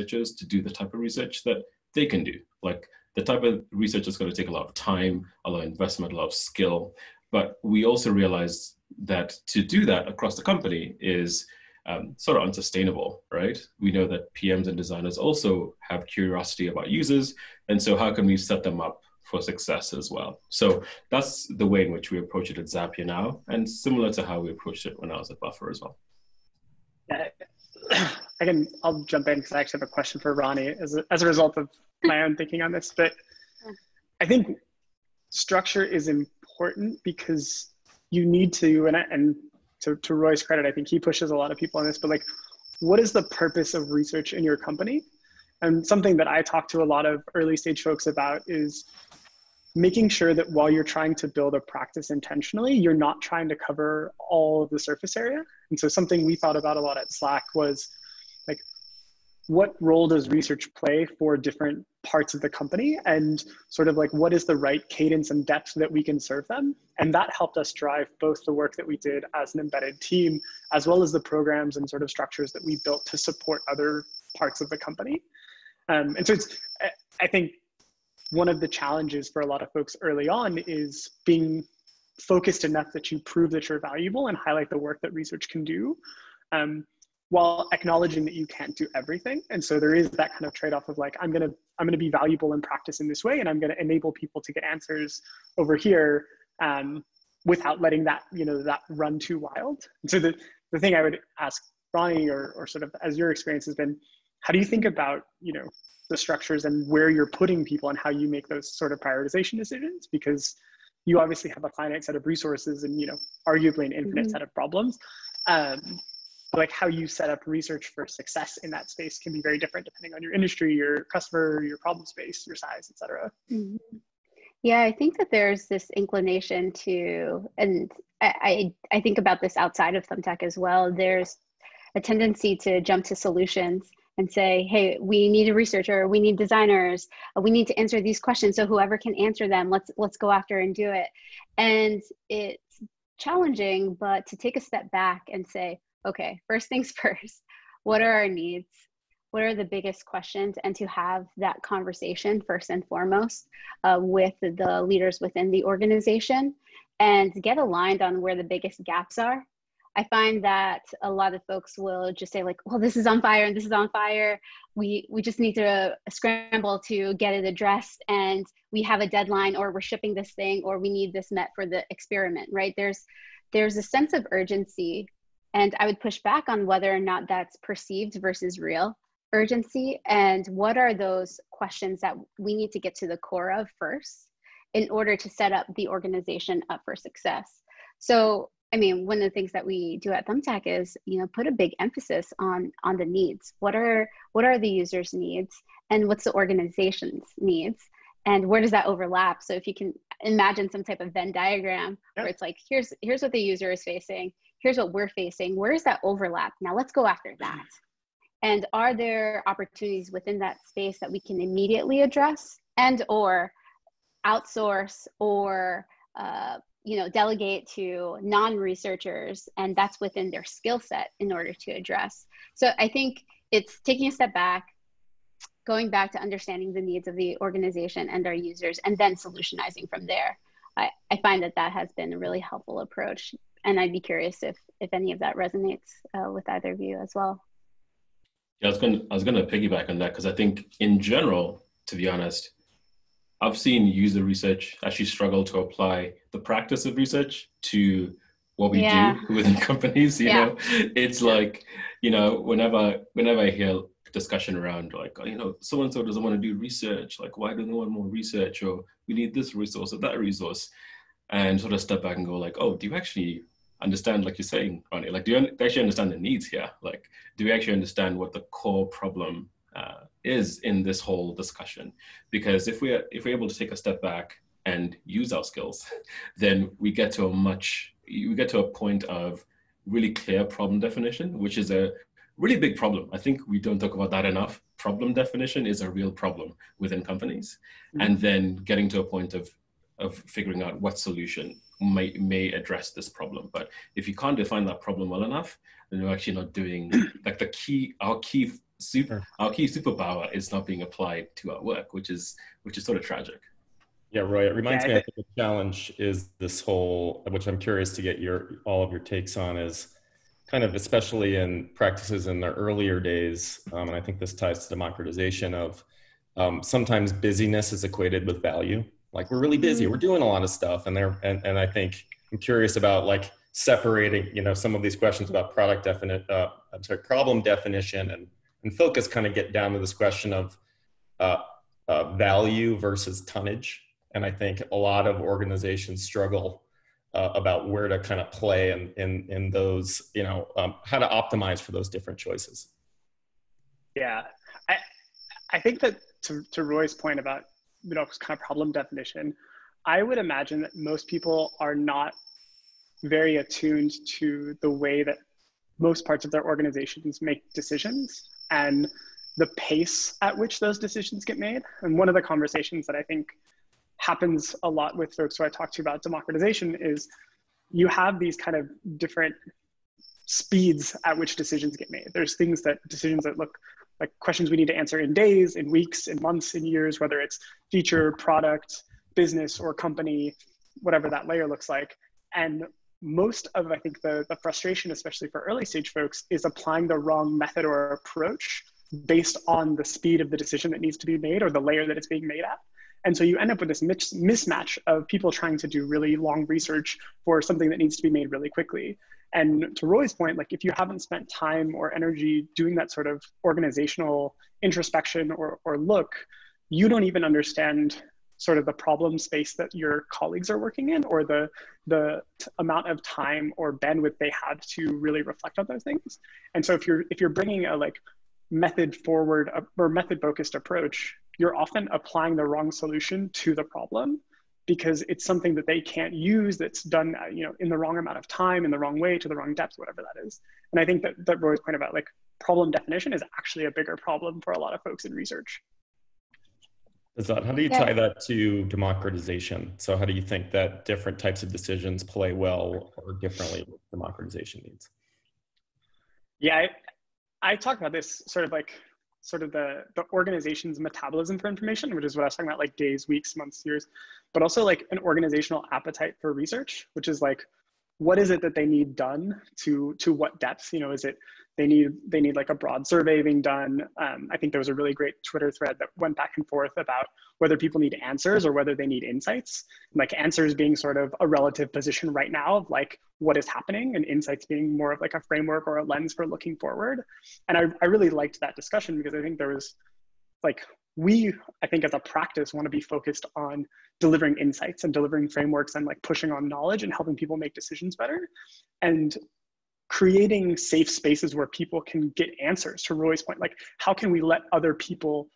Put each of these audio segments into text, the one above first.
researchers to do the type of research that they can do. Like the type of research that's going to take a lot of time, a lot of investment, a lot of skill. But we also realized that to do that across the company is sort of unsustainable, right? We know that PMs and designers also have curiosity about users. And so how can we set them up for success as well? So that's the way in which we approach it at Zapier now, and similar to how we approached it when I was at Buffer as well. Yeah, I'll jump in because I actually have a question for Ronnie as a result of my own thinking on this. But I think structure is important because you need to, and to Roy's credit, I think he pushes a lot of people on this, but like, what is the purpose of research in your company? And something that I talk to a lot of early stage folks about is making sure that while you're trying to build a practice intentionally, you're not trying to cover all of the surface area. And so something we thought about a lot at Slack was like, what role does research play for different parts of the company, and sort of like what is the right cadence and depth that we can serve them? And that helped us drive both the work that we did as an embedded team, as well as the programs and sort of structures that we built to support other parts of the company. And so I think one of the challenges for a lot of folks early on is being focused enough that you prove that you're valuable and highlight the work that research can do, while acknowledging that you can't do everything. And so there is that kind of trade-off of like, I'm gonna be valuable in practice in this way, and I'm gonna enable people to get answers over here without letting that, that run too wild. And so the thing I would ask Ronnie, or sort of as your experience has been, how do you think about, the structures and where you're putting people and how you make those sort of prioritization decisions? Because you obviously have a finite set of resources and, arguably an infinite set of problems. Like how you set up research for success in that space can be very different depending on your industry, your customer, your problem space, your size, et cetera. Yeah, I think that there's this inclination to, and I think about this outside of Thumbtack as well, there's a tendency to jump to solutions and say, hey, we need a researcher, we need designers, we need to answer these questions. So whoever can answer them, let's go after and do it. And it's challenging, but to take a step back and say, okay, first things first, what are our needs? What are the biggest questions? And to have that conversation first and foremost with the leaders within the organization and get aligned on where the biggest gaps are. I find that a lot of folks will just say like, well, this is on fire and this is on fire. We just need to scramble to get it addressed, and we have a deadline, or we're shipping this thing, or we need this met for the experiment, right? There's a sense of urgency, and I would push back on whether or not that's perceived versus real urgency, and what are those questions that we need to get to the core of first in order to set up the organization up for success. So I mean, one of the things that we do at Thumbtack is, put a big emphasis on the needs. What are the users' needs, and what's the organization's needs, and where does that overlap? So if you can imagine some type of Venn diagram where it's like, here's what the user is facing, here's what we're facing, where is that overlap? Now let's go after that. And are there opportunities within that space that we can immediately address and or outsource or delegate to non-researchers, and that's within their skill set in order to address. So I think it's taking a step back, going back to understanding the needs of the organization and our users, and then solutionizing from there. I find that has been a really helpful approach, and I'd be curious if any of that resonates with either of you as well. Yeah, I was gonna piggyback on that, because I think in general, to be honest, I've seen user research actually struggle to apply the practice of research to what we do within companies. It's like, whenever I hear discussion around like, so-and-so doesn't want to do research, like why do they want more research, or we need this resource or that resource, and sort of step back and go like, oh, do you actually understand, like you're saying, Ronnie, like do you actually understand the needs here? Like, do we actually understand what the core problem is in this whole discussion? Because if we're able to take a step back and use our skills, then we get to a point of really clear problem definition, which is a really big problem. I think we don't talk about that enough. Problem definition is a real problem within companies. And then getting to a point of figuring out what solution may address this problem. But if you can't define that problem well enough, then you're actually not doing like our key our key superpower is not being applied to our work, which is sort of tragic. Yeah, Roy, it reminds me, I think the challenge is this whole, which I'm curious to get all of your takes on, is kind of, especially in practices in the earlier days, and I think this ties to democratization of sometimes busyness is equated with value. Like, we're really busy, we're doing a lot of stuff, and I think I'm curious about like separating, you know, some of these questions about problem definition and focus kind of get down to this question of value versus tonnage. And I think a lot of organizations struggle about where to kind of play in those, you know, how to optimize for those different choices. Yeah, I think that to Roy's point about, you know, kind of problem definition, I would imagine that most people are not very attuned to the way that most parts of their organizations make decisions and the pace at which those decisions get made. And one of the conversations that I think happens a lot with folks who I talk to about democratization is you have these kind of different speeds at which decisions get made. There's decisions that look like questions we need to answer in days, in weeks, in months, in years, whether it's feature, product, business, or company, whatever that layer looks like. And most of, I think, the frustration, especially for early stage folks, is applying the wrong method or approach based on the speed of the decision that needs to be made or the layer that it's being made at. And so you end up with this mismatch of people trying to do really long research for something that needs to be made really quickly. And to Roy's point, like, if you haven't spent time or energy doing that sort of organizational introspection or look, you don't even understand sort of the problem space that your colleagues are working in, or the amount of time or bandwidth they have to really reflect on those things. And so if you're bringing a like method forward or method focused approach, you're often applying the wrong solution to the problem because it's something that they can't use, that's done, you know, in the wrong amount of time, in the wrong way, to the wrong depth, whatever that is. And I think that Roy's point about like problem definition is actually a bigger problem for a lot of folks in research. How do you tie that to democratization? So how do you think that different types of decisions play well or differently with democratization needs? Yeah, I talk about this sort of the organization's metabolism for information, which is what I was talking about, like days, weeks, months, years, but also like an organizational appetite for research, which is like, what is it that they need done to what depth? You know, is it they need like a broad survey being done? I think there was a really great Twitter thread that went back and forth about whether people need answers or whether they need insights. Like, answers being sort of a relative position right now of like what is happening, and insights being more of like a framework or a lens for looking forward. And I really liked that discussion because I think there was like, I think as a practice want to be focused on delivering insights and delivering frameworks and like pushing on knowledge and helping people make decisions better, and creating safe spaces where people can get answers. To Roy's point, like, how can we let other people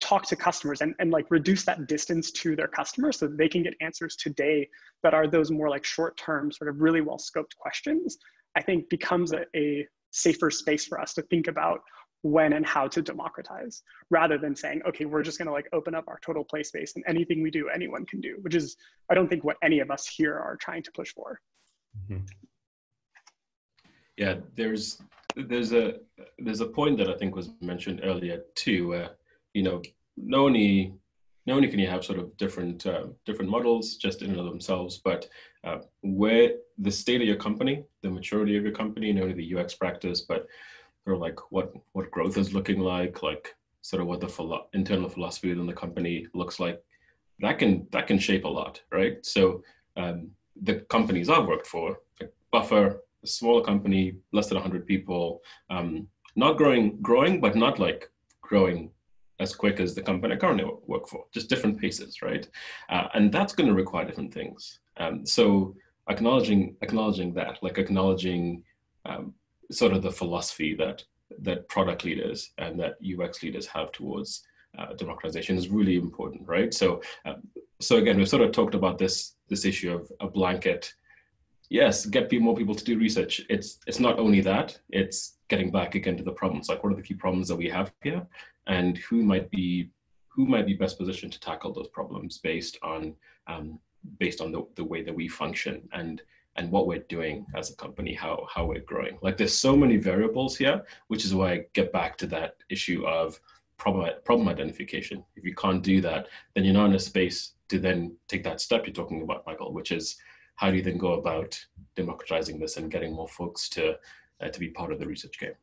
talk to customers and like reduce that distance to their customers so that they can get answers today that are those more like short-term, sort of really well-scoped questions, I think becomes a safer space for us to think about when and how to democratize, rather than saying, okay, we're just going to like open up our total play space and anything we do, anyone can do, which is, I don't think, what any of us here are trying to push for. Mm-hmm. Yeah, there's a point that I think was mentioned earlier too, where, you know, not only can you have sort of different models just in and of themselves, but where the state of your company, the maturity of your company, not only the UX practice, but sort of like what growth is looking like sort of what the internal philosophy within the company looks like, that can shape a lot, right? So the companies I've worked for, like Buffer, a smaller company, less than 100 people, not growing, but not like growing as quick as the company I currently work for, just different paces, right? And that's going to require different things. So acknowledging that, like acknowledging sort of the philosophy that product leaders and that UX leaders have towards democratization is really important, right? So again, we've sort of talked about this issue of a blanket. Yes, get more people to do research. It's not only that, it's getting back again to the problems. Like, what are the key problems that we have here, and who might be best positioned to tackle those problems based on the way that we function, and and what we're doing as a company, how we're growing. Like there's so many variables here, which is why I get back to that issue of problem identification. If you can't do that, then you're not in a space to then take that step you're talking about, Michael, which is how do you then go about democratizing this and getting more folks to be part of the research game?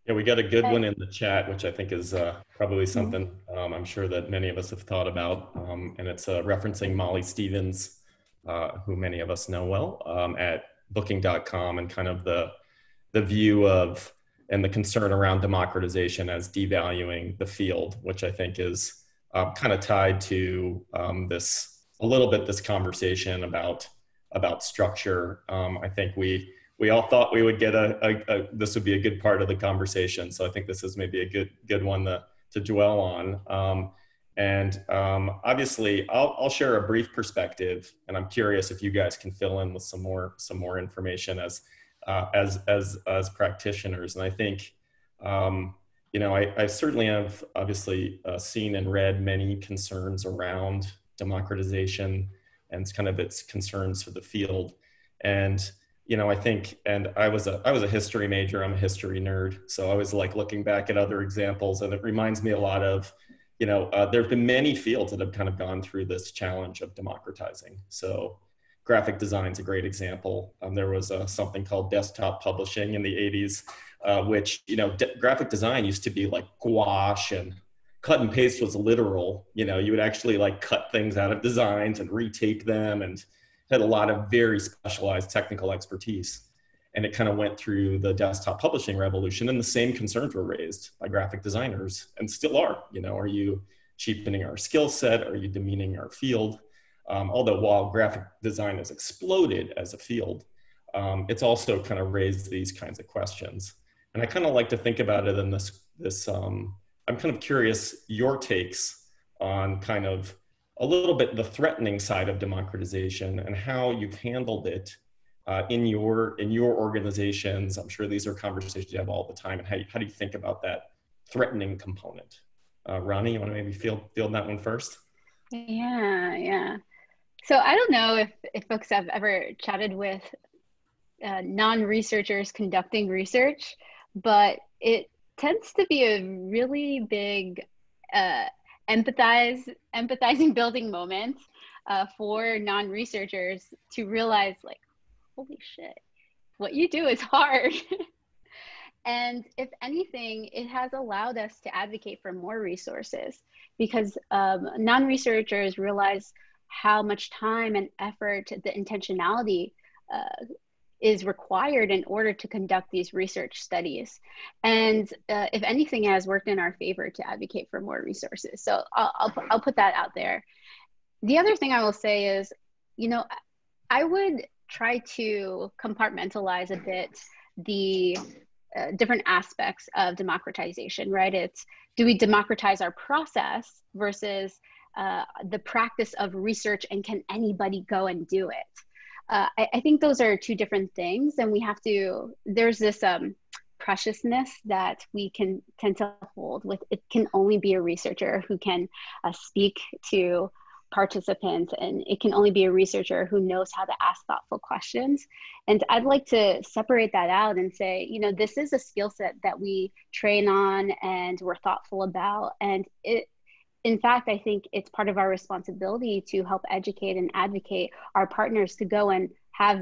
Yeah, we got a good one in the chat, which I think is probably something I'm sure that many of us have thought about. And it's referencing Molly Stevens, who many of us know well, at booking.com, and kind of the view of and the concern around democratization as devaluing the field, which I think is kind of tied to this conversation about structure. I think we all thought we would get this would be a good part of the conversation. So I think this is maybe a good one to dwell on. Obviously I'll share a brief perspective, and I'm curious if you guys can fill in with some more information as practitioners. And I think, I certainly have obviously seen and read many concerns around democratization and kind of its concerns for the field. And I think, and I was a history major, I'm a history nerd. So I was like looking back at other examples, and it reminds me a lot of, there have been many fields that have kind of gone through this challenge of democratizing. So graphic design is a great example. There was something called desktop publishing in the 80s, which, graphic design used to be like gouache, and cut and paste was literal. You would actually like cut things out of designs and retake them, and had a lot of very specialized technical expertise. And it kind of went through the desktop publishing revolution, and the same concerns were raised by graphic designers, and still are. Are you cheapening our skill set? Are you demeaning our field? Although while graphic design has exploded as a field, it's also kind of raised these kinds of questions. And I kind of like to think about it in this I'm kind of curious your takes on kind of a little bit the threatening side of democratization and how you've handled it in your organizations. I'm sure these are conversations you have all the time. And how do you think about that threatening component? Ronnie, you want to maybe field that one first? Yeah. So I don't know if folks have ever chatted with non-researchers conducting research, but it tends to be a really big empathizing building moment for non-researchers to realize, like, holy shit, what you do is hard. And if anything, it has allowed us to advocate for more resources, because non-researchers realize how much time and effort, the intentionality is required in order to conduct these research studies. And if anything, it has worked in our favor to advocate for more resources. So I'll put that out there. The other thing I will say is, I would try to compartmentalize a bit the different aspects of democratization, right? It's, do we democratize our process versus the practice of research, and can anybody go and do it? I think those are two different things, and there's this preciousness that we can tend to hold with. It can only be a researcher who can speak to participants, and it can only be a researcher who knows how to ask thoughtful questions. And I'd like to separate that out and say, this is a skill set that we train on and we're thoughtful about. And in fact, I think it's part of our responsibility to help educate and advocate our partners to go and have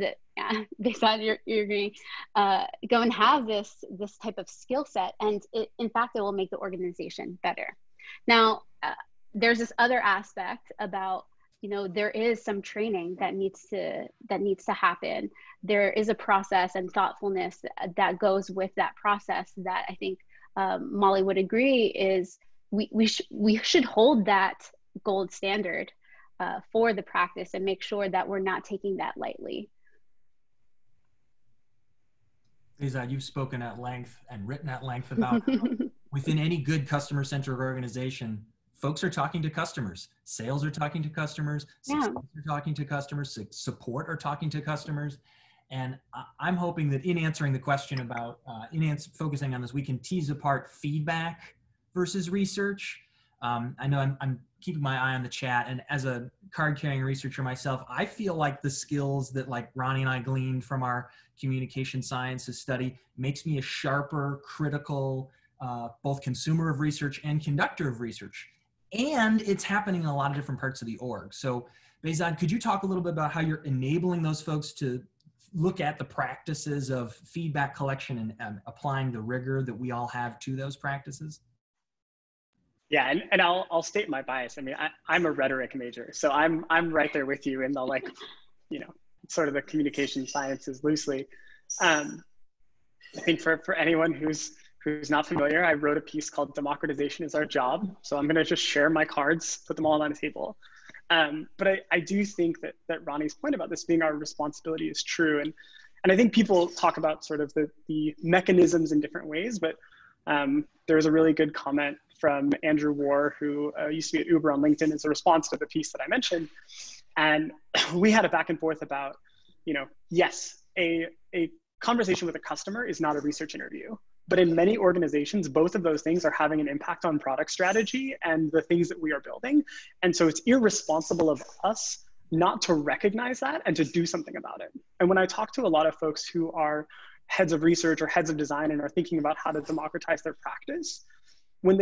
based on you're agreeing, go and have this type of skill set. And in fact, it will make the organization better. Now, there's this other aspect about, there is some training that needs to happen. There is a process and thoughtfulness that goes with that process that I think Molly would agree is we should hold that gold standard for the practice and make sure that we're not taking that lightly. Lisa, you've spoken at length and written at length about within any good customer-centric organization, folks are talking to customers, sales are talking to customers, success are talking to customers, support are talking to customers. And I'm hoping that in answering the question about, focusing on this, we can tease apart feedback versus research. I know I'm keeping my eye on the chat, and as a card-carrying researcher myself, I feel like the skills that like Ronnie and I gleaned from our communication sciences study makes me a sharper, critical, both consumer of research and conductor of research. And it's happening in a lot of different parts of the org. So Behzad, could you talk a little bit about how you're enabling those folks to look at the practices of feedback collection and applying the rigor that we all have to those practices? Yeah, and I'll state my bias. I mean, I'm a rhetoric major, so I'm right there with you in the, like, you know, sort of the communication sciences loosely. I think for anyone who's not familiar, I wrote a piece called "Democratization is Our Job." So I'm going to just share my cards, put them all on the table. But I do think that Ronnie's point about this being our responsibility is true, and I think people talk about sort of the mechanisms in different ways, but there was a really good comment from Andrew War, who used to be at Uber on LinkedIn, as a response to the piece that I mentioned. And we had a back and forth about, you know, yes, a conversation with a customer is not a research interview, but in many organizations, both of those things are having an impact on product strategy and the things that we are building. And so it's irresponsible of us not to recognize that and to do something about it. And when I talk to a lot of folks who are heads of research or heads of design and are thinking about how to democratize their practice, when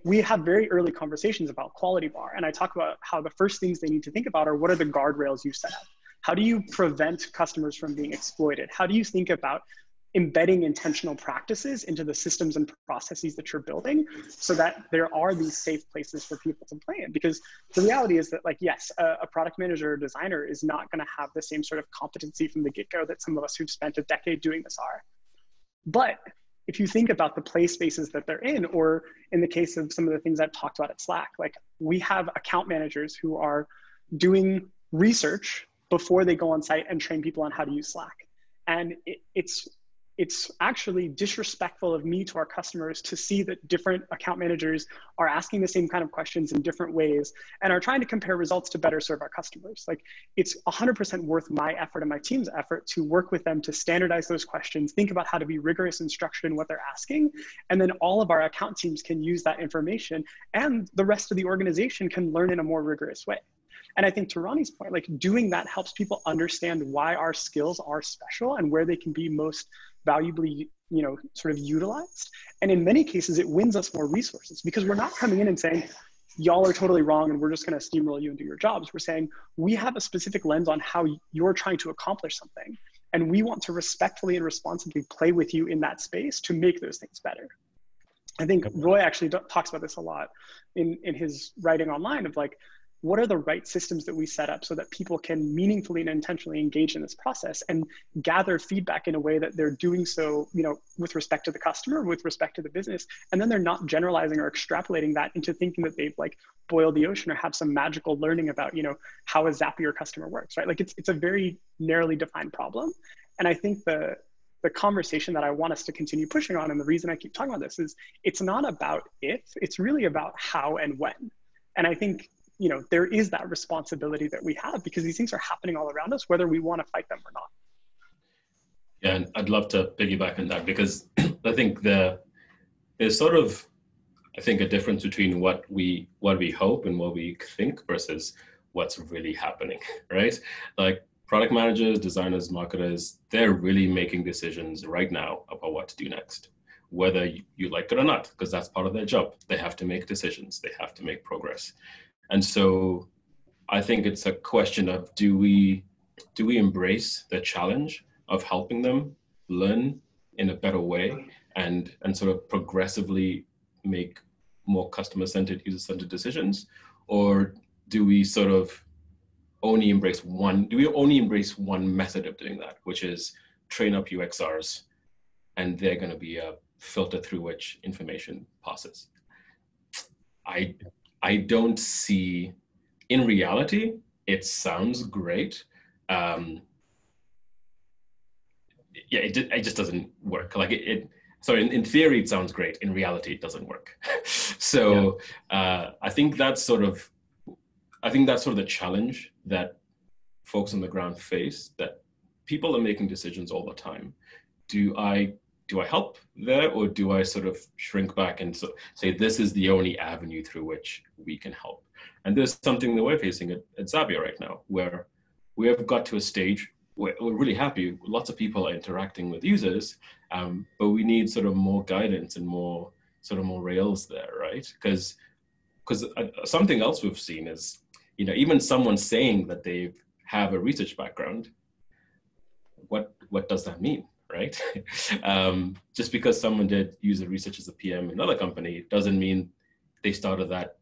we have very early conversations about quality bar, and I talk about how the first things they need to think about are, what are the guardrails you set up? How do you prevent customers from being exploited? How do you think about embedding intentional practices into the systems and processes that you're building so that there are these safe places for people to play in? Because the reality is that, like, yes, a product manager or designer is not going to have the same sort of competency from the get-go that some of us who've spent a decade doing this are. But if you think about the play spaces that they're in, or in the case of some of the things I've talked about at Slack, like, we have account managers who are doing research before they go on site and train people on how to use Slack. And it's actually disrespectful of me to our customers to see that different account managers are asking the same kind of questions in different ways and are trying to compare results to better serve our customers. Like, it's 100% worth my effort and my team's effort to work with them to standardize those questions, think about how to be rigorous and structured in what they're asking. And then all of our account teams can use that information, and the rest of the organization can learn in a more rigorous way. And I think, to Ronnie's point, like, doing that helps people understand why our skills are special and where they can be most valuably, you know, sort of utilized. And in many cases, it wins us more resources, because we're not coming in and saying, y'all are totally wrong and we're just going to steamroll you and do your jobs. We're saying, we have a specific lens on how you're trying to accomplish something, and we want to respectfully and responsibly play with you in that space to make those things better. I think Roy actually talks about this a lot in his writing online, of like, what are the right systems that we set up so that people can meaningfully and intentionally engage in this process and gather feedback in a way that they're doing so, you know, with respect to the customer, with respect to the business, and then they're not generalizing or extrapolating that into thinking that they've, like, boiled the ocean or have some magical learning about, you know, how a Zapier customer works, right? Like, it's a very narrowly defined problem. And I think the conversation that I want us to continue pushing on, and the reason I keep talking about this, is it's not about if, it's really about how and when. And I think, you know, there is that responsibility that we have, because these things are happening all around us, whether we want to fight them or not. Yeah, and I'd love to piggyback on that, because I think there's sort of, I think, a difference between what we hope and what we think versus what's really happening, right? Like, product managers, designers, marketers, they're really making decisions right now about what to do next, whether you like it or not, because that's part of their job. They have to make decisions, they have to make progress. And so I think it's a question of, do we embrace the challenge of helping them learn in a better way and sort of progressively make more customer-centered, user-centered decisions? Or do we sort of only embrace one method of doing that, which is train up UXRs, and they're going to be a filter through which information passes? I don't see, in reality, it sounds great. Yeah, it just doesn't work. Like, so in theory, it sounds great. In reality, it doesn't work. So yeah. I think that's sort of the challenge that folks on the ground face, that people are making decisions all the time. Do I do I help there, or do I sort of shrink back and say this is the only avenue through which we can help? And there's something that we're facing at Zapier right now, where we have got to a stage where we're really happy. Lots of people are interacting with users, but we need sort of more guidance and more rails there, right? Because something else we've seen is, even someone saying that they have a research background, what does that mean, right? Just because someone did user research as a PM in another company doesn't mean they started that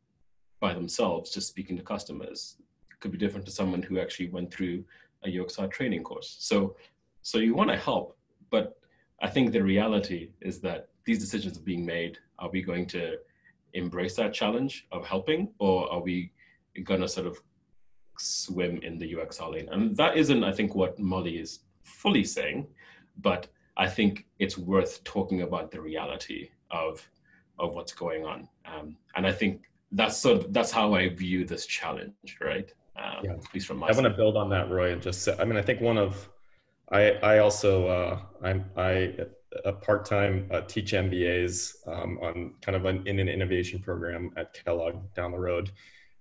by themselves, just speaking to customers. It could be different to someone who actually went through a UXR training course. So you want to help, but I think the reality is that these decisions are being made. Are we going to embrace that challenge of helping, or are we going to sort of swim in the UXR lane? And that isn't, I think, what Molly is fully saying, but I think it's worth talking about the reality of what's going on. And I think that's how I view this challenge, right? Yeah. At least from my I side. want to build on that, Roy, and just say, I mean, I think I also, I'm a part-time teach MBAs on kind of in an innovation program at Kellogg down the road.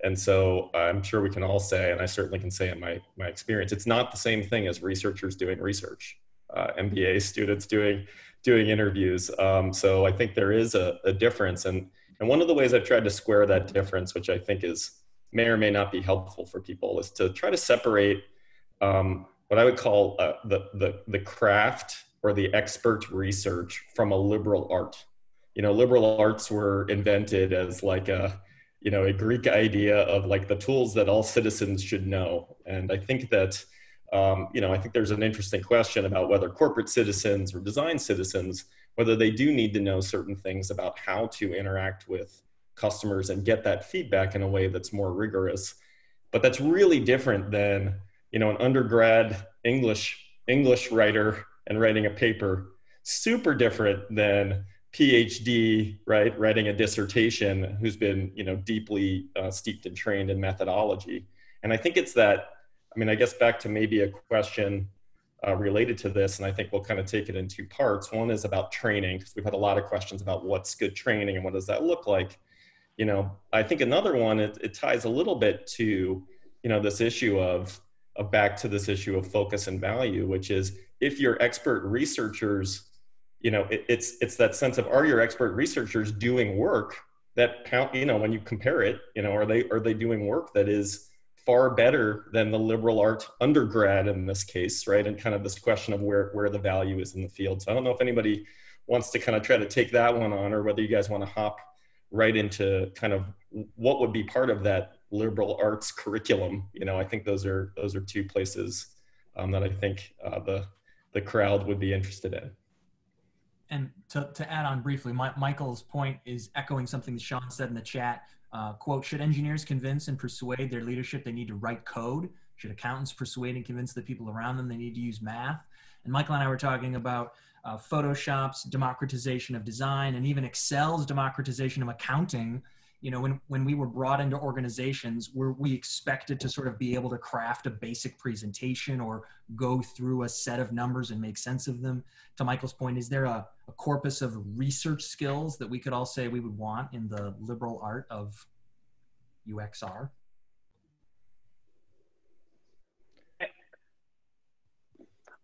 And so I'm sure we can all say, and I certainly can say in my experience, it's not the same thing as researchers doing research, MBA students doing interviews. So I think there is a difference. And one of the ways I've tried to square that difference, which I think may or may not be helpful for people, is to try to separate what I would call the craft or the expert research from a liberal art. Liberal arts were invented as like a Greek idea of like the tools that all citizens should know. And I think that, I think there's an interesting question about whether corporate citizens or design citizens, whether they do need to know certain things about how to interact with customers and get that feedback in a way that's more rigorous. But that's really different than, an undergrad English writer and writing a paper, super different than PhD, right, writing a dissertation, who's been, deeply steeped and trained in methodology. And I think it's that, I guess back to maybe a question related to this, and I think we'll kind of take it in two parts. One is about training, because we've had a lot of questions about what's good training and what does that look like. I think another one, it ties a little bit to, this issue of back to this issue of focus and value, which is if you're expert researchers, it's that sense of, are your expert researchers doing work that count, when you compare it, are they doing work that is far better than the liberal art undergrad in this case, right? And kind of this question of where the value is in the field. So I don't know if anybody wants to kind of try to take that one on, or whether you guys want to hop right into kind of what would be part of that liberal arts curriculum. I think those are two places that I think the crowd would be interested in. And to add on briefly, Michael's point is echoing something that Sean said in the chat. Quote, should engineers convince and persuade their leadership they need to write code? Should accountants persuade and convince the people around them they need to use math? And Michael and I were talking about Photoshop's democratization of design, and even Excel's democratization of accounting. When we were brought into organizations where we expected to sort of be able to craft a basic presentation or go through a set of numbers and make sense of them. To Michael's point, is there a corpus of research skills that we could all say we would want in the liberal art of UXR?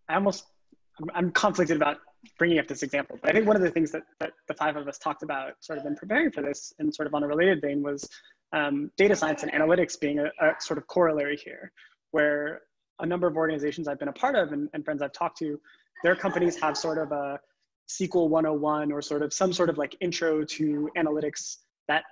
I'm conflicted about bringing up this example, but I think one of the things that the five of us talked about sort of in preparing for this, and sort of on a related vein, was data science and analytics being a sort of corollary here, where a number of organizations I've been a part of and friends I've talked to, their companies have sort of a SQL 101 or sort of some sort of like intro to analytics that,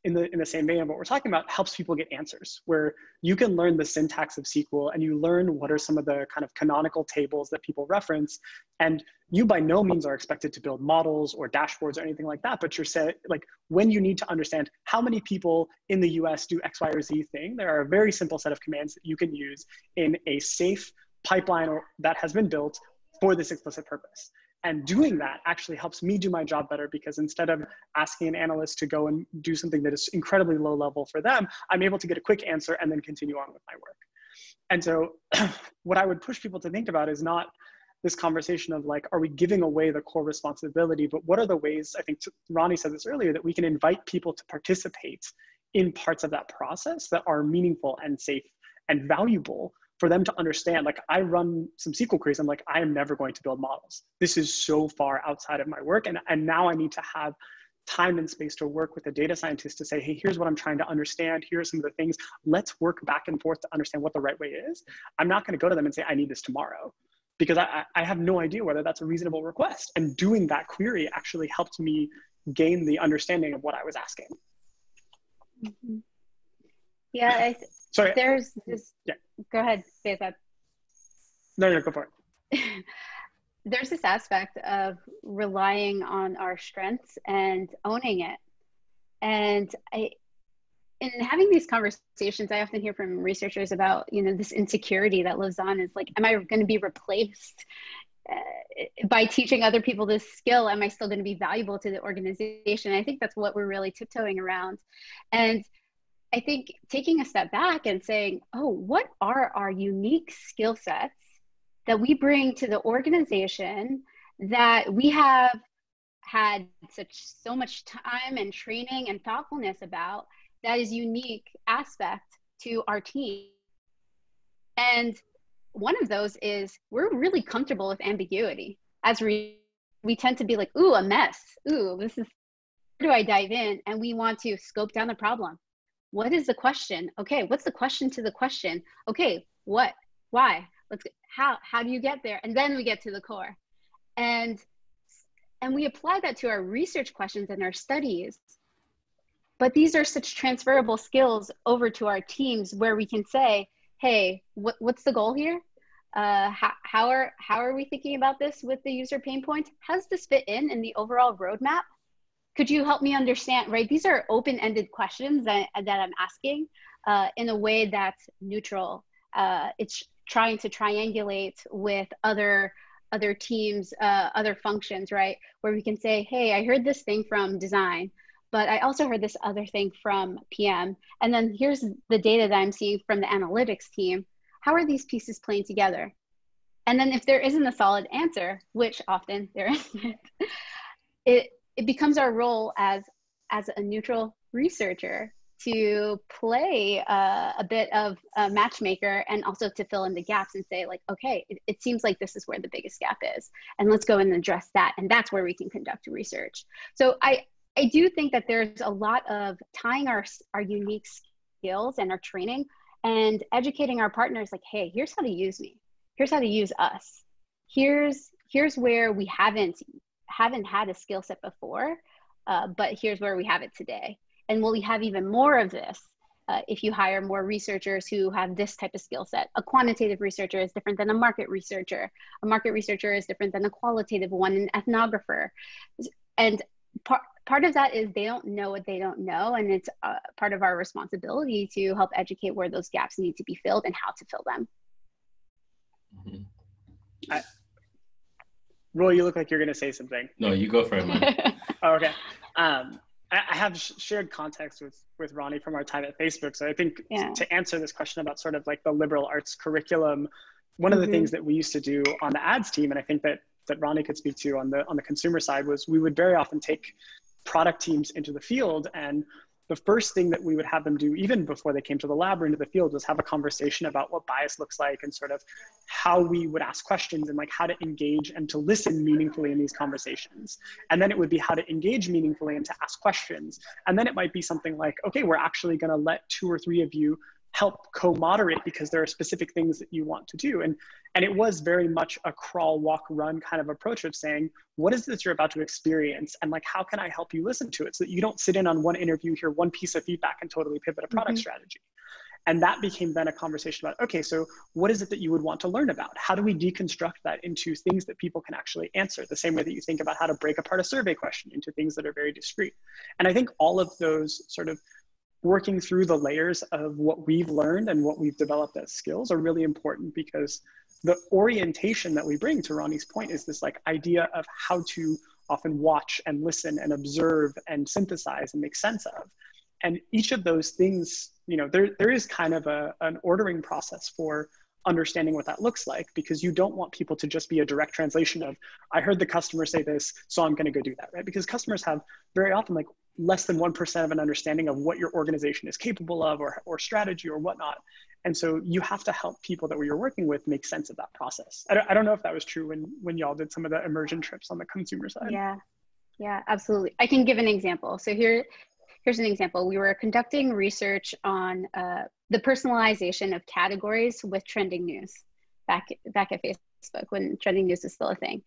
in the same vein of what we're talking about, helps people get answers, where you can learn the syntax of SQL and you learn what are some of the kind of canonical tables that people reference. And you by no means are expected to build models or dashboards or anything like that, but you're said, like, when you need to understand how many people in the US do X, Y, or Z thing, there are a very simple set of commands that you can use in a safe pipeline that has been built for this explicit purpose. And doing that actually helps me do my job better, because instead of asking an analyst to go and do something that is incredibly low level for them, I'm able to get a quick answer and then continue on with my work. And so what I would push people to think about is not this conversation of like, are we giving away the core responsibility? But what are the ways, I think Ronnie said this earlier, that we can invite people to participate in parts of that process that are meaningful and safe and valuable for them to understand. Like, I run some SQL queries. I'm like, I am never going to build models. This is so far outside of my work. And now I need to have time and space to work with a data scientist to say, hey, here's what I'm trying to understand. Here are some of the things. Let's work back and forth to understand what the right way is. I'm not going to go to them and say, I need this tomorrow, because I have no idea whether that's a reasonable request. And doing that query actually helped me gain the understanding of what I was asking. Mm-hmm. Yeah, Sorry. There's this, yeah. Go ahead, say that. No, go for it. There's this aspect of relying on our strengths and owning it. And in having these conversations, I often hear from researchers about, this insecurity that lives on. Is like, am I going to be replaced by teaching other people this skill? Am I still going to be valuable to the organization? I think that's what we're really tiptoeing around. And I think taking a step back and saying, oh, what are our unique skill sets that we bring to the organization that we have had so much time and training and thoughtfulness about, that is unique aspect to our team? And one of those is we're really comfortable with ambiguity. As we tend to be like, ooh, a mess. Ooh, where do I dive in? And we want to scope down the problem. What is the question? Okay, what's the question to the question? Okay, what? Why? How do you get there? And then we get to the core. And we apply that to our research questions and our studies. But these are such transferable skills over to our teams, where we can say, hey, what's the goal here? How are we thinking about this with the user pain points? How does this fit in the overall roadmap? Could you help me understand, right? These are open-ended questions that I'm asking in a way that's neutral. It's trying to triangulate with other teams, other functions, right? Where we can say, hey, I heard this thing from design, but I also heard this other thing from PM. And then here's the data that I'm seeing from the analytics team. How are these pieces playing together? And then if there isn't a solid answer, which often there isn't, it becomes our role as a neutral researcher to play a bit of a matchmaker, and also to fill in the gaps and say, like, okay, it seems like this is where the biggest gap is, and let's go and address that. And that's where we can conduct research. So I do think that there's a lot of tying our unique skills and our training and educating our partners, like, hey, here's how to use me. Here's how to use us. Here's where we haven't had a skill set before, but here's where we have it today. And will we have even more of this if you hire more researchers who have this type of skill set? A quantitative researcher is different than a market researcher. A market researcher is different than a qualitative one, an ethnographer. And part of that is they don't know what they don't know. And it's part of our responsibility to help educate where those gaps need to be filled and how to fill them. Mm-hmm. Roy, you look like you're going to say something. No, you go for it, man. Oh, okay. I have shared context with Ronnie from our time at Facebook. So I think to answer this question about sort of like the liberal arts curriculum, one of the things that we used to do on the ads team, and I think that Ronnie could speak to on the consumer side, was we would very often take product teams into the field, and the first thing that we would have them do, even before they came to the lab or into the field, was have a conversation about what bias looks like and sort of how we would ask questions and like how to engage and to listen meaningfully in these conversations. And then it would be how to engage meaningfully and to ask questions. And then it might be something like, okay, we're actually going to let 2 or 3 of you help co-moderate because there are specific things that you want to do. And it was very much a crawl, walk, run kind of approach of saying, what is this you're about to experience? And like, how can I help you listen to it so that you don't sit in on one interview, hear one piece of feedback and totally pivot a product strategy. And that became then a conversation about, okay, so what is it that you would want to learn about? How do we deconstruct that into things that people can actually answer? The same way that you think about how to break apart a survey question into things that are very discrete. And I think all of those sort of working through the layers of what we've learned and what we've developed as skills are really important, because the orientation that we bring, to Ronnie's point, is this like idea of how to often watch and listen and observe and synthesize and make sense of. And each of those things, you know, there is kind of an ordering process for understanding what that looks like, because you don't want people to just be a direct translation of, I heard the customer say this, so I'm going to go do that, right? Because customers have very often like less than 1% of an understanding of what your organization is capable of, or strategy or whatnot. And so you have to help people that you're working with make sense of that process. I don't know if that was true when y'all did some of the immersion trips on the consumer side. Yeah, absolutely. I can give an example. So here's an example. We were conducting research on the personalization of categories with trending news back at Facebook when trending news is still a thing.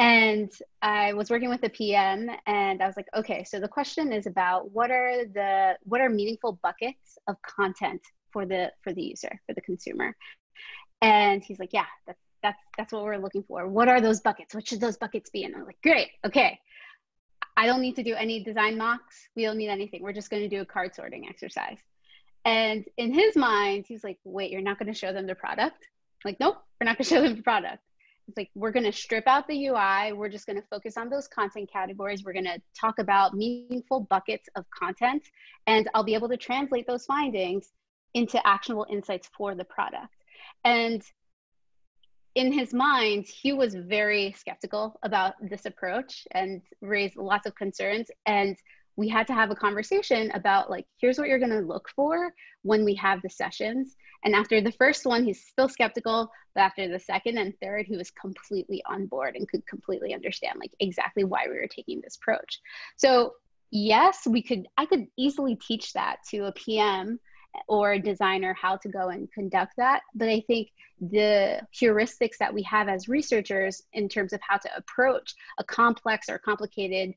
And I was working with a PM, and I was like, okay, so the question is about what are meaningful buckets of content for the user, for the consumer. And he's like, yeah, that's what we're looking for. What are those buckets? What should those buckets be? And I'm like, great, okay. I don't need to do any design mocks. We don't need anything. We're just going to do a card sorting exercise. And in his mind, he's like, wait, you're not going to show them the product? I'm like, nope, we're not going to show them the product. It's like, we're going to strip out the UI. We're just going to focus on those content categories. We're going to talk about meaningful buckets of content, and I'll be able to translate those findings into actionable insights for the product. And in his mind, he was very skeptical about this approach and raised lots of concerns. And we had to have a conversation about, like, here's what you're going to look for when we have the sessions. And after the first one, he's still skeptical, but after the second and third, he was completely on board and could completely understand like exactly why we were taking this approach. So yes, I could easily teach that to a PM or a designer how to go and conduct that. But I think the heuristics that we have as researchers in terms of how to approach a complex or complicated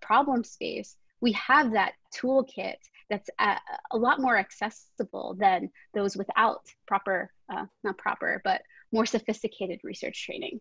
problem space, we have that toolkit that's a lot more accessible than those without not proper, but more sophisticated research training.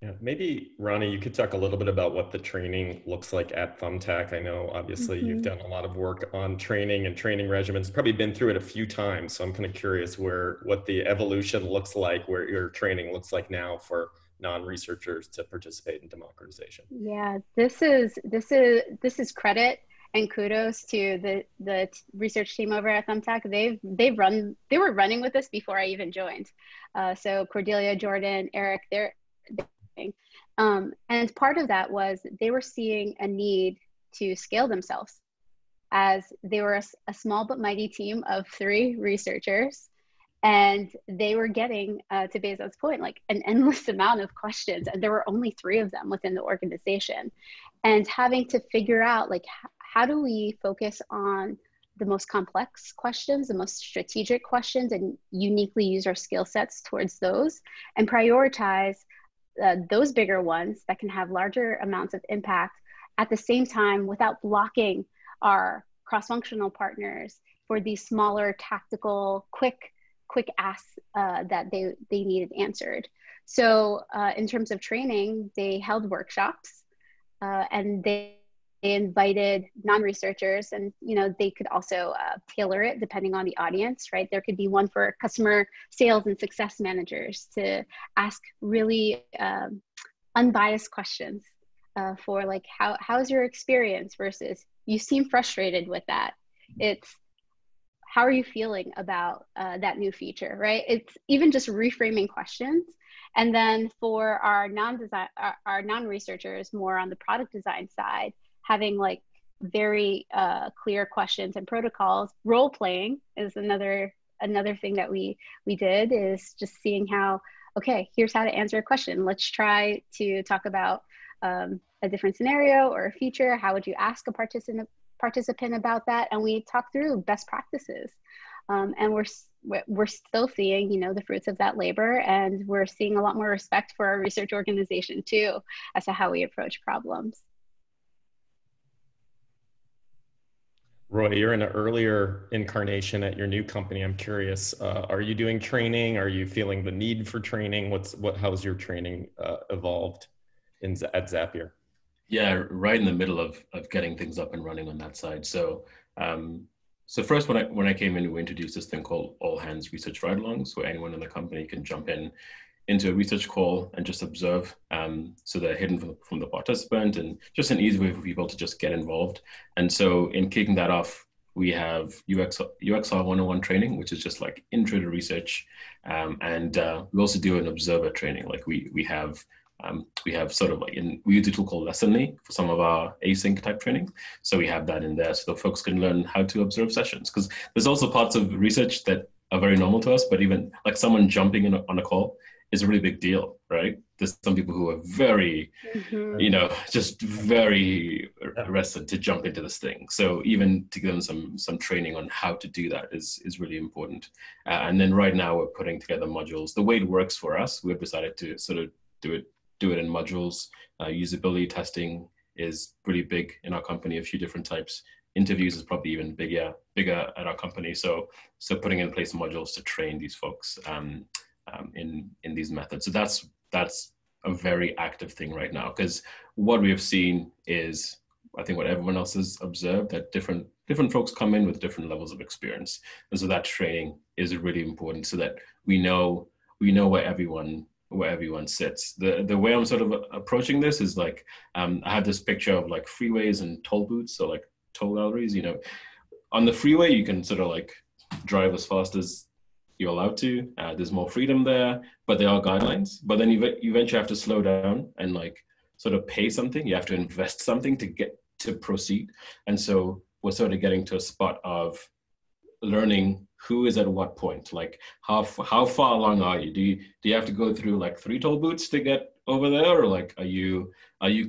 Yeah, maybe Ronnie, you could talk a little bit about what the training looks like at Thumbtack. I know obviously you've done a lot of work on training and training regimens, probably been through it a few times. So I'm kind of curious what the evolution looks like, where your training looks like now for non-researchers to participate in democratization. Yeah, this is credit and kudos to the research team over at Thumbtack. They were running with this before I even joined. So Cordelia, Jordan, Eric, and part of that was they were seeing a need to scale themselves, as they were a small but mighty team of 3 researchers. And they were getting, to Bezos' point, like an endless amount of questions. And there were only 3 of them within the organization. And having to figure out, like, how do we focus on the most complex questions, the most strategic questions, and uniquely use our skill sets towards those, and prioritize those bigger ones that can have larger amounts of impact at the same time without blocking our cross-functional partners for these smaller, tactical, quick asks that they needed answered. So in terms of training, they held workshops and they invited non-researchers, and they could also tailor it depending on the audience, right? There could be one for customer sales and success managers to ask really unbiased questions for like, how's your experience, versus you seem frustrated with that. It's, how are you feeling about that new feature, right? It's even just reframing questions. And then for our non-researchers, more on the product design side, having like very clear questions and protocols. Role playing is another thing that we did, is just seeing how, okay, here's how to answer a question. Let's try to talk about a different scenario or a feature. How would you ask a participant about that? And we talked through best practices. And we're still seeing, the fruits of that labor, and we're seeing a lot more respect for our research organization too, as to how we approach problems. Roy, you're in an earlier incarnation at your new company. I'm curious, are you doing training? Are you feeling the need for training? How's your training evolved at Zapier? Yeah, right in the middle of getting things up and running on that side. So, so first, when I came in, we introduced this thing called All Hands Research Ride-Alongs, where anyone in the company can jump into a research call and just observe. So they're hidden from the participant, and just an easy way for people to just get involved. And so in kicking that off, We have UXR 101 training, which is just like intro to research. And we also do an observer training. Like we have sort of like we use a tool called Lessonly for some of our async type training. So we have that in there so the folks can learn how to observe sessions. Because there's also parts of research that are very normal to us, but even like someone jumping in on a call is a really big deal, right? There's some people who are very, just very reticent to jump into this thing. So even to give them some training on how to do that is really important. And then right now we're putting together modules. The way it works for us, we've decided to sort of do it in modules. Usability testing is really big in our company, a few different types. Interviews is probably even bigger at our company. So putting in place modules to train these folks in these methods. So that's a very active thing right now, because what we have seen is, I think what everyone else has observed, that different folks come in with different levels of experience. And so that training is really important so that we know where everyone sits. The way I'm sort of approaching this is like, I have this picture of like freeways and toll booths, so like toll galleries. On the freeway, you can sort of like drive as fast as you're allowed to. There's more freedom there, but there are guidelines. But then you eventually have to slow down and like sort of pay something. You have to invest something to get to proceed. And so we're sort of getting to a spot of learning who is at what point. Like how far along are you? Do you have to go through like 3 toll booths to get over there, or like are you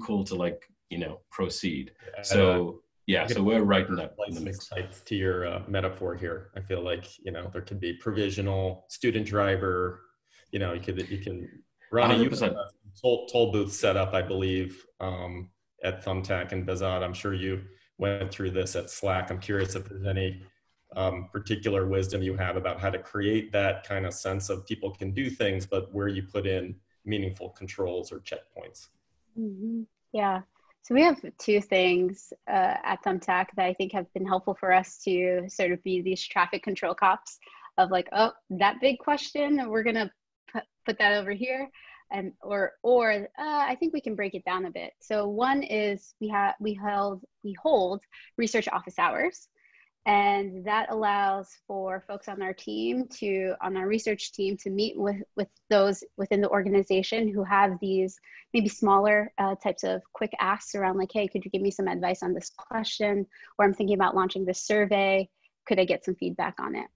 cool to like proceed? So yeah, so we're right in that in the mix. To your metaphor here, I feel like there could be provisional student driver. You can Ronnie, you have toll booth set up, I believe, at Thumbtack and Bazad. I'm sure you went through this at Slack. I'm curious if there's any particular wisdom you have about how to create that kind of sense of people can do things, but where you put in meaningful controls or checkpoints. Mm-hmm. Yeah. So we have 2 things at Thumbtack that I think have been helpful for us to sort of be these traffic control cops of like, oh, that big question, we're gonna put that over here, and or I think we can break it down a bit. So one is we hold research office hours, and that allows for folks on our research team to meet with those within the organization who have these maybe smaller types of quick asks around like, hey, could you give me some advice on this question? Or I'm thinking about launching this survey. Could I get some feedback on it?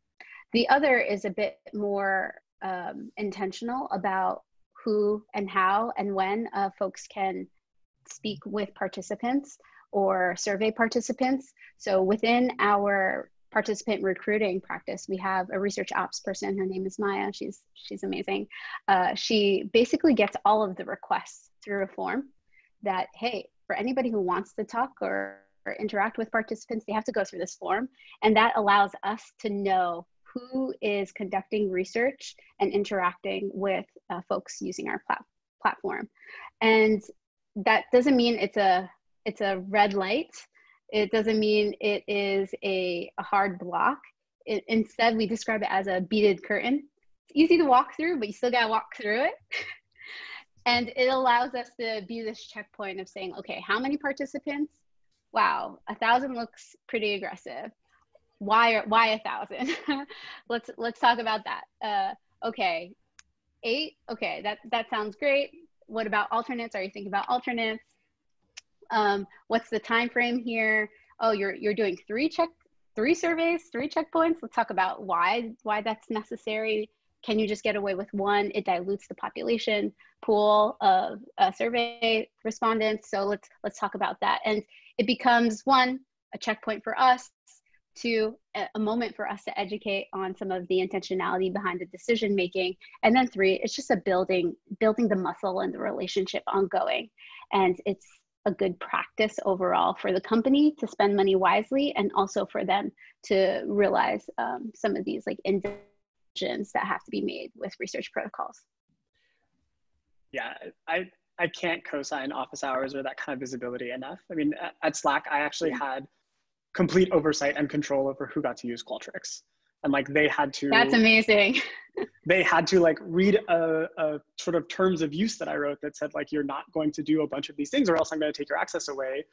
The other is a bit more intentional about who and how and when folks can speak with participants or survey participants. So within our participant recruiting practice, we have a research ops person. Her name is Maya. She's amazing. She basically gets all of the requests through a form that, hey, for anybody who wants to talk or interact with participants, they have to go through this form. And that allows us to know who is conducting research and interacting with folks using our platform. And that doesn't mean it's a red light. It doesn't mean it is a hard block. Instead, we describe it as a beaded curtain. It's easy to walk through, but you still gotta walk through it. And it allows us to be this checkpoint of saying, okay, how many participants? Wow, 1,000 looks pretty aggressive. Why 1,000? Let's talk about that. Okay, 8. Okay, that sounds great. What about alternates? Are you thinking about alternates? What's the time frame here? Oh, you're doing 3 surveys, 3 checkpoints. Let's talk about why that's necessary. Can you just get away with 1? It dilutes the population pool of survey respondents. So let's talk about that. And it becomes 1, a checkpoint for us, 2, a moment for us to educate on some of the intentionality behind the decision making, and then 3, it's just a building the muscle and the relationship ongoing. And it's a good practice overall for the company to spend money wisely, and also for them to realize some of these like decisions that have to be made with research protocols. Yeah, I can't co-sign office hours or that kind of visibility enough. I mean, at Slack, I actually had complete oversight and control over who got to use Qualtrics. And like they had to— That's amazing. They had to like read a sort of terms of use that I wrote that said like, you're not going to do a bunch of these things or else I'm going to take your access away.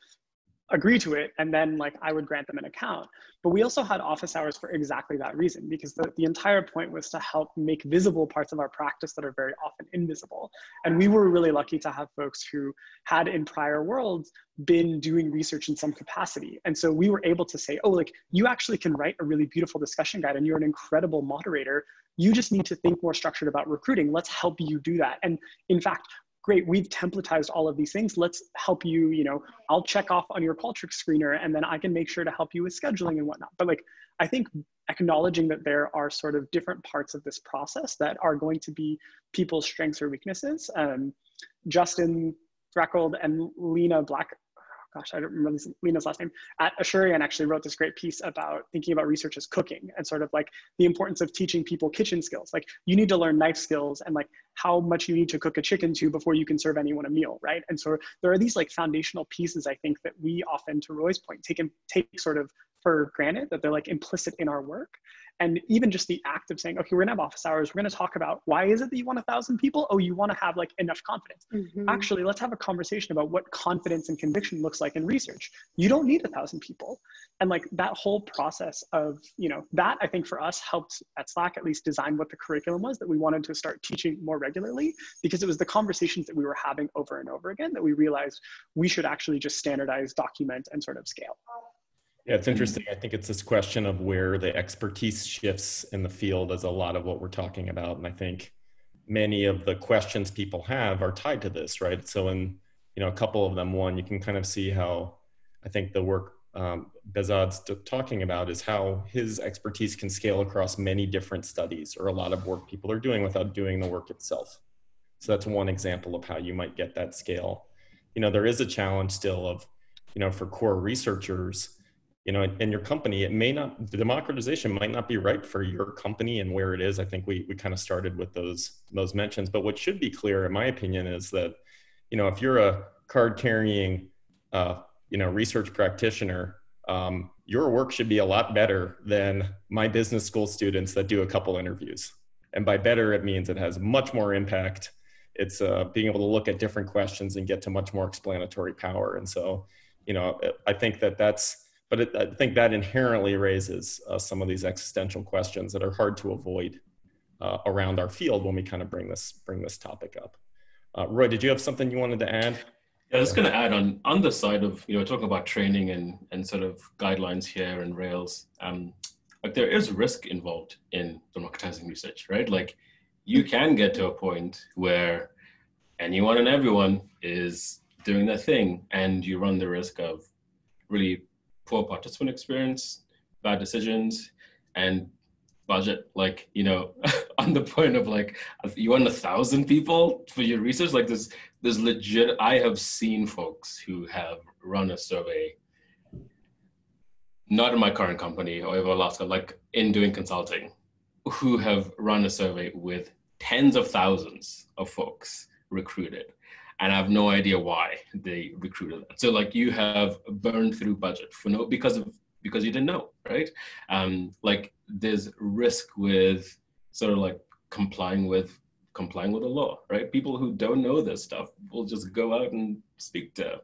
agree to it, and then like I would grant them an account. But we also had office hours for exactly that reason, because the entire point was to help make visible parts of our practice that are very often invisible. And we were really lucky to have folks who had in prior worlds been doing research in some capacity. And so we were able to say, oh, like you actually can write a really beautiful discussion guide and you're an incredible moderator. You just need to think more structured about recruiting. Let's help you do that. And in fact, great, we've templatized all of these things. Let's help you, you know, I'll check off on your Qualtrics screener and then I can make sure to help you with scheduling and whatnot. But like, I think acknowledging that there are sort of different parts of this process that are going to be people's strengths or weaknesses. Justin Freckled and Lena Black, gosh, I don't remember Lena's last name, at Ashurian actually wrote this great piece about thinking about research as cooking and sort of like the importance of teaching people kitchen skills. Like you need to learn knife skills and like how much you need to cook a chicken to before you can serve anyone a meal, right? And so there are these like foundational pieces, I think, that we often, to Roy's point, take sort of for granted, that they're like implicit in our work. And even just the act of saying, okay, we're gonna have office hours, we're gonna talk about why is it that you want 1,000 people? Oh, you wanna have like enough confidence. Actually, let's have a conversation about what confidence and conviction looks like in research. You don't need 1,000 people. And like that whole process of, you know, that I think for us helped at Slack at least design what the curriculum was that we wanted to start teaching more regularly, because it was the conversations that we were having over and over again that we realized we should actually just standardize, document, and sort of scale. Yeah, it's interesting. I think it's this question of where the expertise shifts in the field is a lot of what we're talking about. And I think many of the questions people have are tied to this, right? So in, you know, a couple of them, one, you can kind of see how I think the work Behzad's talking about is how his expertise can scale across many different studies or a lot of work people are doing without doing the work itself. So that's one example of how you might get that scale. You know, there is a challenge still of, you know, for core researchers, you know, in your company, it may not, the democratization might not be right for your company and where it is. I think we kind of started with those mentions, but what should be clear, in my opinion, is that, you know, if you're a card carrying, you know, research practitioner, your work should be a lot better than my business school students that do a couple interviews. And by better, it means it has much more impact. It's being able to look at different questions and get to much more explanatory power. And so, you know, I think I think that inherently raises some of these existential questions that are hard to avoid around our field when we kind of bring this topic up. Roy, did you have something you wanted to add? Yeah, I was going to add on the side of, you know, talking about training and sort of guidelines here and rails. Like there is risk involved in democratizing research, right? Like you can get to a point where anyone and everyone is doing their thing, and you run the risk of really poor participant experience, bad decisions, and budget. Like, you know, on the point of like, you want 1,000 people for your research, like there's legit, I have seen folks who have run a survey, not in my current company or over Alaska, like in doing consulting, who have run a survey with tens of thousands of folks recruited. And I have no idea why they recruited that. So like you have burned through budget for because you didn't know, right? Like there's risk with sort of like complying with the law, right? People who don't know this stuff will just go out and speak to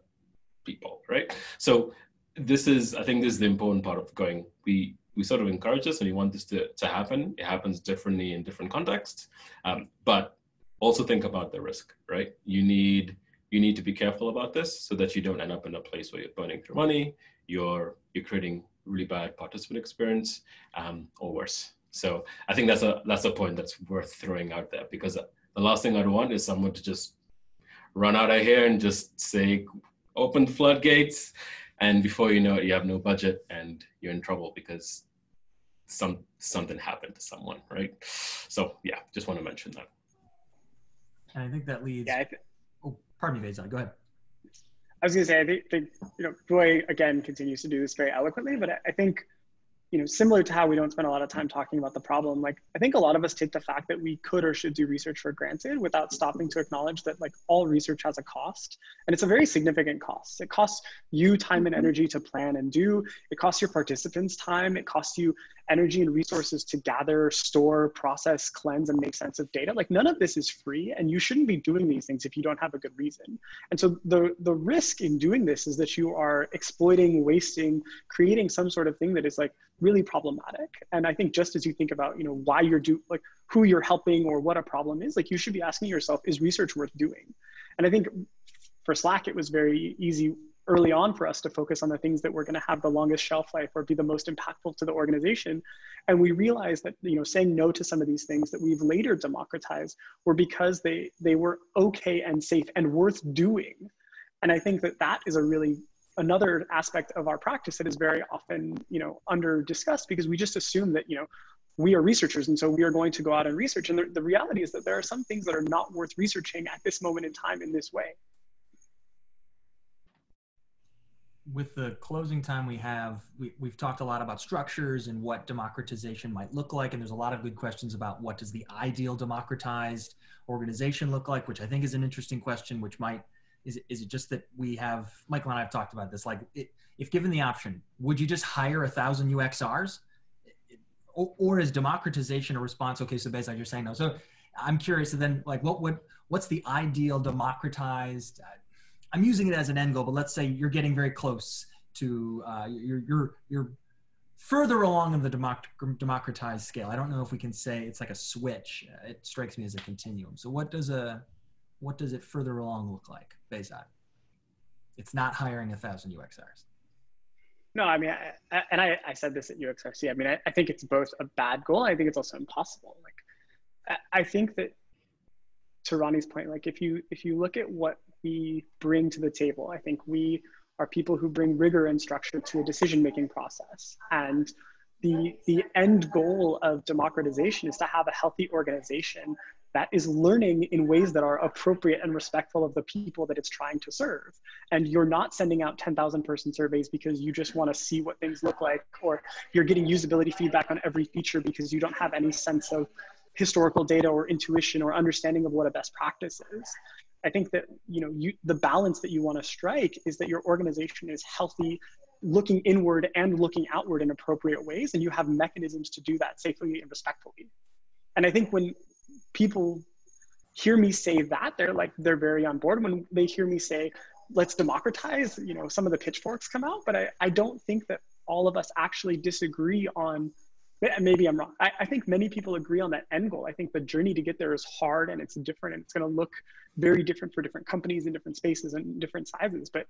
people, right? So I think this is the important part of going, we sort of encourage this and we want this to happen. It happens differently in different contexts, but also think about the risk, right? You need to be careful about this so that you don't end up in a place where you're burning through money, you're creating really bad participant experience, or worse. So I think that's a point that's worth throwing out there, because the last thing I'd want is someone to just run out of here and just say, open the floodgates, and before you know it, you have no budget and you're in trouble because something happened to someone, right? So yeah, just want to mention that. And I think that leads. Yeah, oh, pardon me, Behzad, go ahead. I was going to say, I think you know, Roy again continues to do this very eloquently, but I think, you know, similar to how we don't spend a lot of time talking about the problem, like I think a lot of us take the fact that we could or should do research for granted without stopping to acknowledge that like all research has a cost, and it's a very significant cost. It costs you time and energy to plan and do. It costs your participants time. It costs you energy and resources to gather, store, process, cleanse, and make sense of data. Like none of this is free, and you shouldn't be doing these things if you don't have a good reason. And so the risk in doing this is that you are exploiting, wasting, creating some sort of thing that is like really problematic. And I think just as you think about, you know, why you're like who you're helping or what a problem is, like you should be asking yourself, is research worth doing? And I think for Slack, it was very easy early on for us to focus on the things that were going to have the longest shelf life or be the most impactful to the organization. And we realized that, you know, saying no to some of these things that we've later democratized were because they were okay and safe and worth doing. And I think that that is a really another aspect of our practice that is very often, you know, under discussed, because we just assume that, you know, we are researchers and so we are going to go out and research. And the reality is that there are some things that are not worth researching at this moment in time in this way. With the closing time we have, we've talked a lot about structures and what democratization might look like. And there's a lot of good questions about what does the ideal democratized organization look like, which I think is an interesting question, which might, is it just that we have, Michael and I have talked about this, like if given the option, would you just hire 1,000 UXRs? Or is democratization a response? Okay, so basically you're saying no. So I'm curious, and then like what's the ideal democratized, I'm using it as an end goal, but let's say you're getting very close to, you're further along in the democratized scale. I don't know if we can say it's like a switch. It strikes me as a continuum. So what does it further along look like, Behzad? It's not hiring 1,000 UXRs. No, I mean, I said this at UXRC. I mean, I think it's both a bad goal. I think it's also impossible. Like, I think that to Ronnie's point, like if you look at what we bring to the table, I think we are people who bring rigor and structure to a decision-making process. And the end goal of democratization is to have a healthy organization that is learning in ways that are appropriate and respectful of the people that it's trying to serve. And you're not sending out 10,000 person surveys because you just want to see what things look like, or you're getting usability feedback on every feature because you don't have any sense of historical data or intuition or understanding of what a best practice is. I think that, you know, the balance that you want to strike is that your organization is healthy, looking inward and looking outward in appropriate ways, and you have mechanisms to do that safely and respectfully. And I think when people hear me say that, they're very on board. When they hear me say, let's democratize, you know, some of the pitchforks come out, but I don't think that all of us actually disagree on, maybe I'm wrong. I think many people agree on that end goal. I think the journey to get there is hard and it's different, and it's going to look very different for different companies in different spaces and different sizes. But,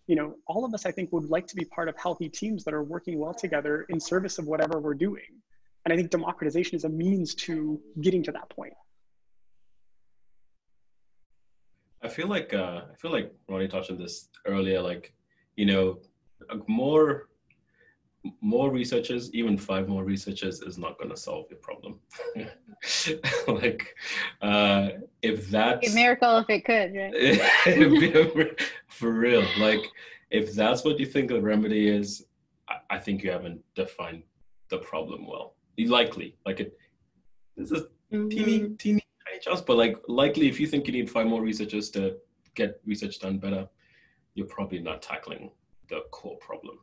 you know, all of us, I think, would like to be part of healthy teams that are working well together in service of whatever we're doing. And I think democratization is a means to getting to that point. I feel like Ronnie touched on this earlier, like, you know, more researchers, even 5 more researchers is not going to solve the problem. Like, if that's a miracle if it could, right? For real, like if that's what you think the remedy is, I think you haven't defined the problem well. Likely, like this is teeny tiny chance, but like likely if you think you need 5 more researchers to get research done better, you're probably not tackling the core problem.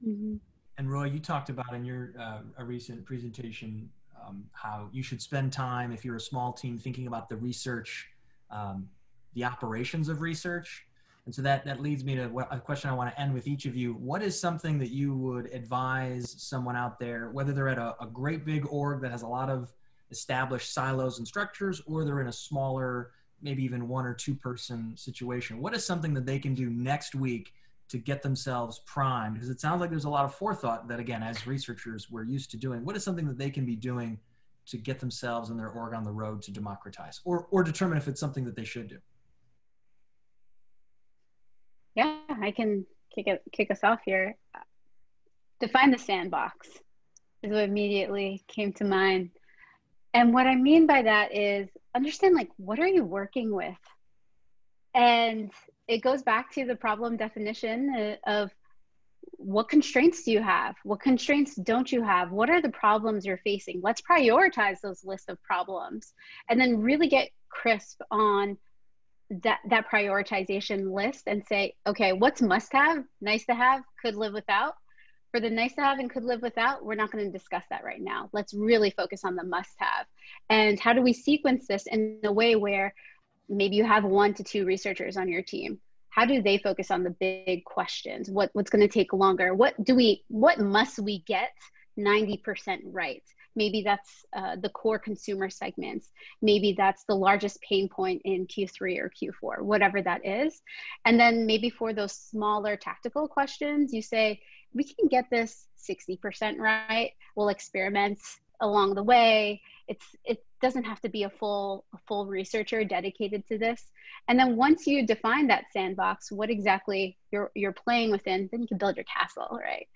And Roy, you talked about in your a recent presentation how you should spend time, if you're a small team, thinking about the research, the operations of research. And so that leads me to a question I want to end with each of you. What is something that you would advise someone out there, whether they're at a great big org that has a lot of established silos and structures, or they're in a smaller, maybe even 1 or 2 person situation? What is something that they can do next week to get themselves primed? Because it sounds like there's a lot of forethought that, again, as researchers, we're used to doing. What is something that they can be doing to get themselves and their org on the road to democratize, or determine if it's something that they should do? Yeah, I can kick us off here. Define the sandbox is what immediately came to mind. And what I mean by that is understand, like, what are you working with? And it goes back to the problem definition of what constraints do you have? What constraints don't you have? What are the problems you're facing? Let's prioritize those lists of problems and then really get crisp on that prioritization list and say, okay, what's must have, nice to have, could live without, For the nice to have and could live without, we're not going to discuss that right now. Let's really focus on the must have. And how do we sequence this in a way where maybe you have 1 to 2 researchers on your team? How do they focus on the big questions? What's going to take longer? What must we get 90% right? Maybe that's the core consumer segments. Maybe that's the largest pain point in Q3 or Q4, whatever that is. And then maybe for those smaller tactical questions, you say, we can get this 60% right. We'll experiment along the way. It doesn't have to be a full researcher dedicated to this. And then once you define that sandbox, what exactly you're playing within, then you can build your castle, right?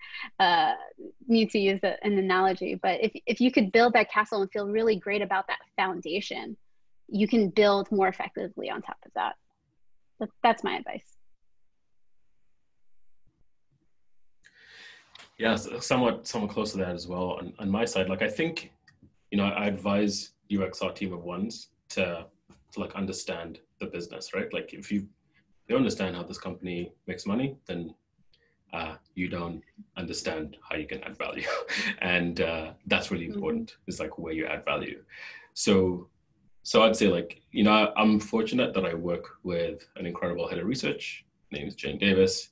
Need to use an analogy, but if you could build that castle and feel really great about that foundation, you can build more effectively on top of that. That's my advice. Yeah, somewhat close to that as well. On my side, like I think, I advise UXR team of ones to like understand the business, right? Like if you don't understand how this company makes money, then you don't understand how you can add value. And that's really important, is like where you add value. So I'd say like, I'm fortunate that I work with an incredible head of research. Her name is Jane Davis.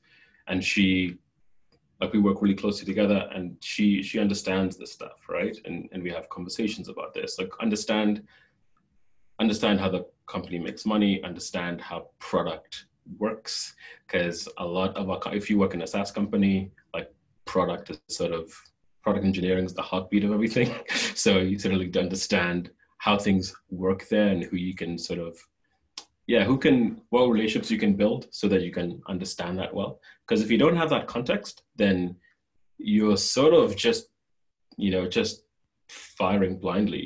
And we work really closely together, and she understands this stuff, right? And we have conversations about this, like understand how the company makes money, understand how product works. Because a lot of if you work in a SaaS company, like product engineering is the heartbeat of everything. So you sort of need to understand how things work there and who you can what relationships you can build so that you can understand that well. Because if you don't have that context, then you're sort of just firing blindly.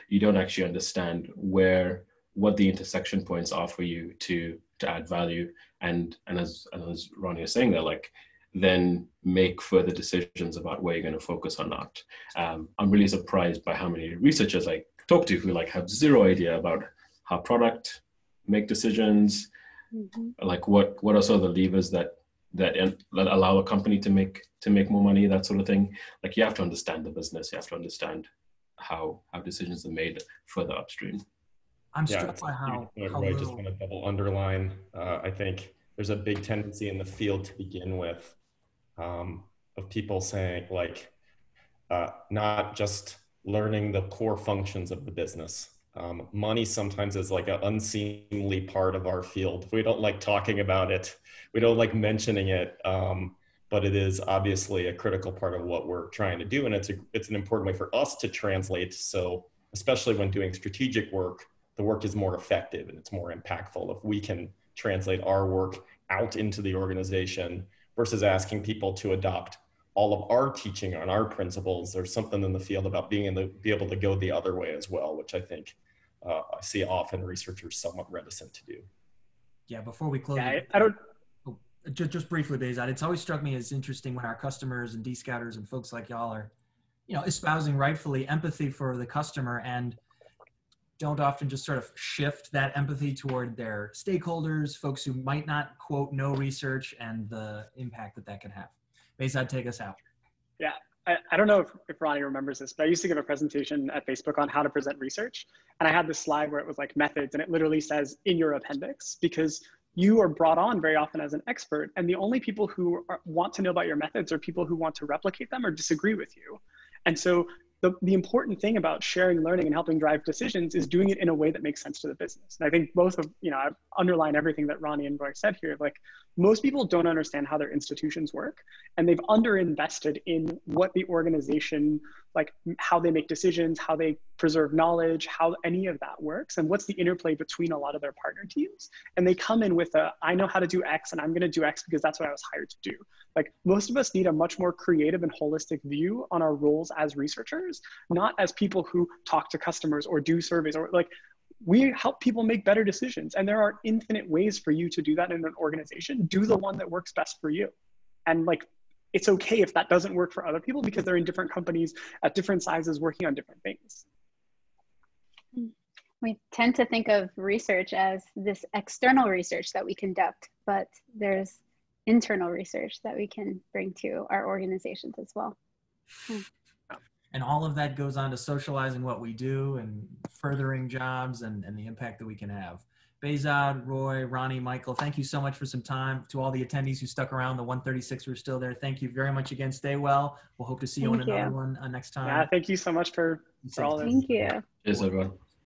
You don't actually understand what the intersection points are for you to add value. And as Ronnie is saying there, like then make further decisions about where you're going to focus or not. I'm really surprised by how many researchers I talk to who like have zero idea about how product make decisions, like what are some of the levers that allow a company to make more money, that sort of thing. Like you have to understand the business, you have to understand how decisions are made further upstream. I'm struck by how I just want to double underline. I think there's a big tendency in the field to begin with of people saying like not just learning the core functions of the business. Money sometimes is like an unseemly part of our field. We don't like talking about it. We don't like mentioning it, but it is obviously a critical part of what we're trying to do. And it's an important way for us to translate. So especially when doing strategic work, the work is more effective and it's more impactful if we can translate our work out into the organization versus asking people to adopt all of our teaching on our principles. There's something in the field about being able to go the other way as well, which I think I see often researchers somewhat reticent to do. Yeah, before we close, I don't. Just briefly, Behzad, it's always struck me as interesting when our customers and D-scouters and folks like y'all are, espousing rightfully empathy for the customer and don't often just sort of shift that empathy toward their stakeholders, folks who might not, quote, know research and the impact that can have. Behzad, take us out. Yeah, I don't know if Ronnie remembers this, but I used to give a presentation at Facebook on how to present research. And I had this slide where it was like methods, and it literally says in your appendix, because you are brought on very often as an expert. And the only people who want to know about your methods are people who want to replicate them or disagree with you. And so the important thing about sharing learning and helping drive decisions is doing it in a way that makes sense to the business. And I think both of, I underline everything that Ronnie and Roy said here. Like most people don't understand how their institutions work, and they've underinvested in what the organization, like how they make decisions, how they preserve knowledge, how any of that works, and what's the interplay between a lot of their partner teams. And they come in with I know how to do X and I'm gonna do X because that's what I was hired to do. Like most of us need a much more creative and holistic view on our roles as researchers, not as people who talk to customers or do surveys, or like we help people make better decisions. And there are infinite ways for you to do that in an organization. Do the one that works best for you. And like, it's okay if that doesn't work for other people because they're in different companies at different sizes working on different things. We tend to think of research as this external research that we conduct, but there's internal research that we can bring to our organizations as well. And all of that goes on to socializing what we do and furthering jobs and the impact that we can have. Behzad, Roy, Ronnie, Michael, thank you so much for some time. To all the attendees who stuck around, the 136 who are still there, thank you very much again. Stay well. We'll hope to see you on another one next time. Yeah, thank you so much for all this. Thank you. Cheers, everyone.